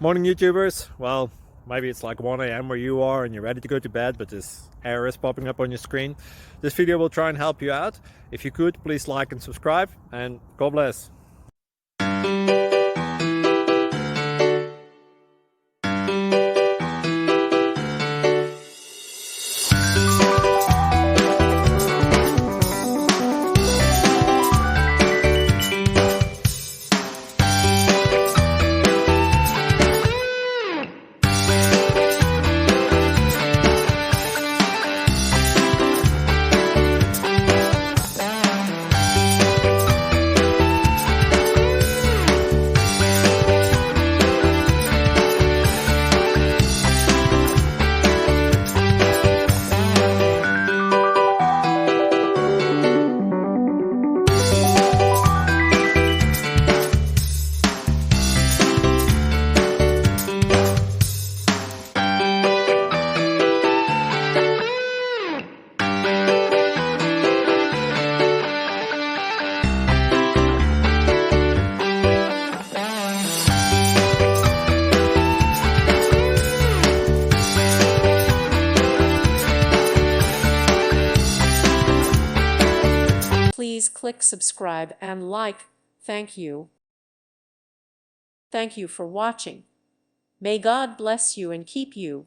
Morning YouTubers. Well, maybe it's like 1 a.m. where you are and you're ready to go to bed, but this error is popping up on your screen. This video will try and help you out. If you could, please like and subscribe, and God bless. Please click subscribe and like. Thank you. Thank you for watching. May God bless you and keep you.